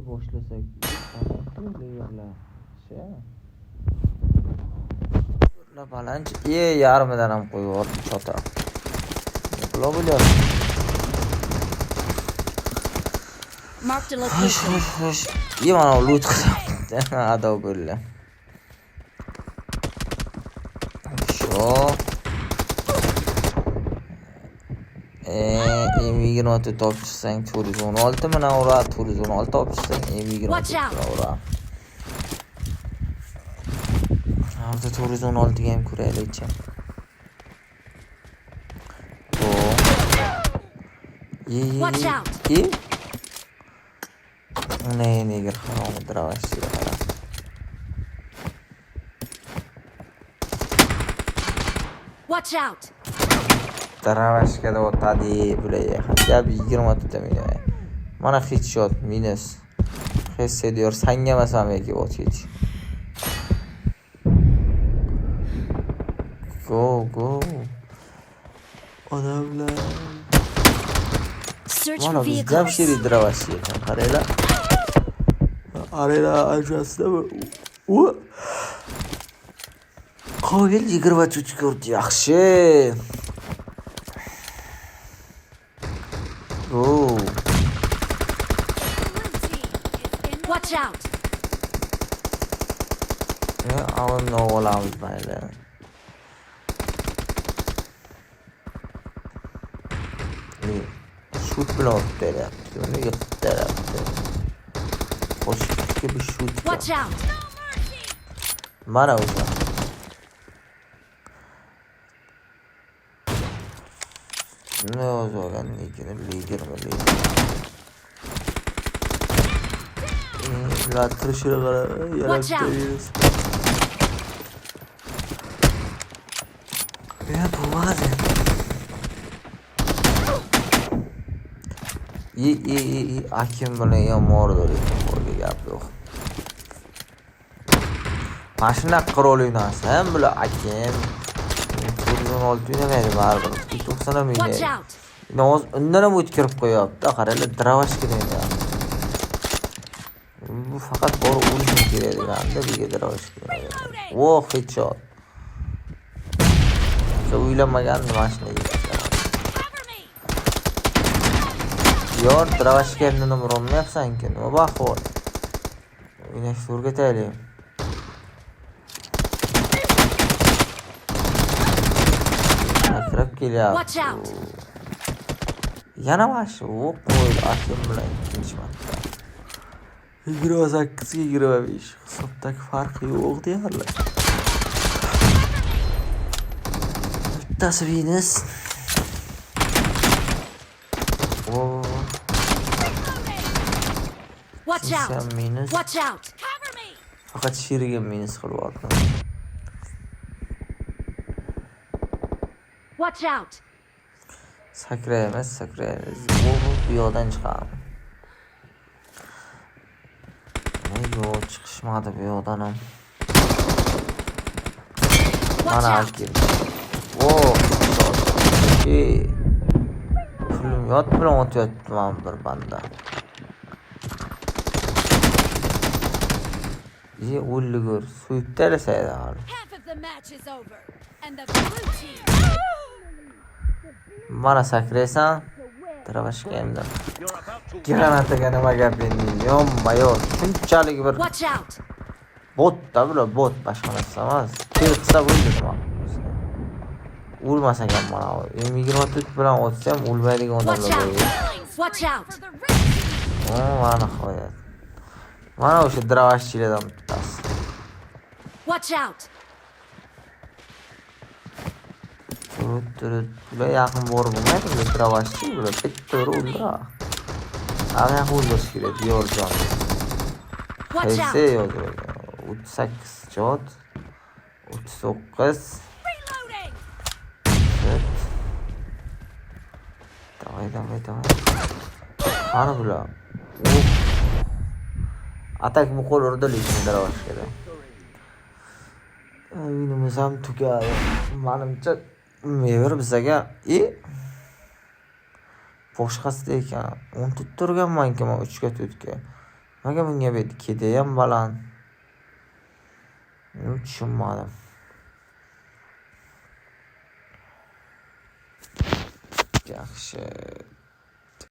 boshlasak, qanday yerlar. La balanch, yarmidan ham qo'yib yubordi chota. Nima bo'lyapti? Mark the location. Mana loot qildi. Ado bo'ldi. Sho. M26 topsang 416 mana ura 416 topsang M26 ura. Hozir 416 ga ham ko'raylik-chi. Watch out. Nega xaromidir avashga qara. Watch out. Taravashga da o'tadi bular. Gap 20 ta meni. Mana headshot minus. Hissediyor sangamasam yoki o'tgich. Go. Odamlar. Search Mana for biz vehicles. jamshiri dravasi ekan. Qaranglar. Arela ajrasida u qo'yil 23 ko'rdi yaxshi. Watch out. Avim no olamiz mayli. Shoot bilan o'ttiryapti. Uni yiqtiryapti. Qo'shimcha bir shoot. Watch out. Mana o'sha. Ne o'zgan lekin lider. La turishga qara, yaratib. Bo'ladi. Akim bilan yomordir ekan, gap yo'q. Mashina qiroliynasi ham bular akim. 416 o'ynamaydi baribir. 90 ham o'ynaydi. Noz undan ham o'tkirib qo'yapti. Qaranglar, dravashga o'ynayapti. Bu faqat bor o'lish kerak-da, bizga dravashga. Voh, headshot. O'ylamagan mashinaga. Yor dravashga nima urinmayapsan-ki? Nima baxor? O'ynash o'rgataylik. Akrab kelyapti. Yana mashi o'q qo'ydi akim bilan ikkinchi marta. 28 ga 25 hisobdagi farqi yo'q deyarli. Bittasi minus. Watch out. Minus. Watch out. Cover me. Faqat shiriga minus qilyapman. Watch out. Sakraymiz. Bu yo'ldan chiqadi. Yo'q, chiqishmadi bu yo'ldan ham. Mana akim. Film yot bilan o'tyapman bir banda. O'lligur suyibtalasaydi hali. Mana sakraysan, Dravashga endi. Granataga nima gap endi? Yonma-yon shunchalik bir botda bular, bot boshqa narsa emas. Qilsa bo'ldi nima. O'lmasa ham mana M24 bilan o'tsam o'lmaydigan odamlar bor. Watch out. Mana qo'yadi. Mana o'sha dravashchilardan bittasi. Watch out. Bular yaqin borib bo'lmaydi, bular dravashchi, bular bitta o'ldira. Ana o'ldirish kerak, Diyorjon. Qaysi yozdi? 38 jot. 39. Davay. Qani bular? Atak muqol urdi lekin dravashga. O'yinimiz ham tugadi. Menimcha Mever bizaga boshqasida ekan. 10 turganman-ki men 3 ga 4 ga. Nimaga bunga bu kedayam baland? Tushunmadim. Yaxshi.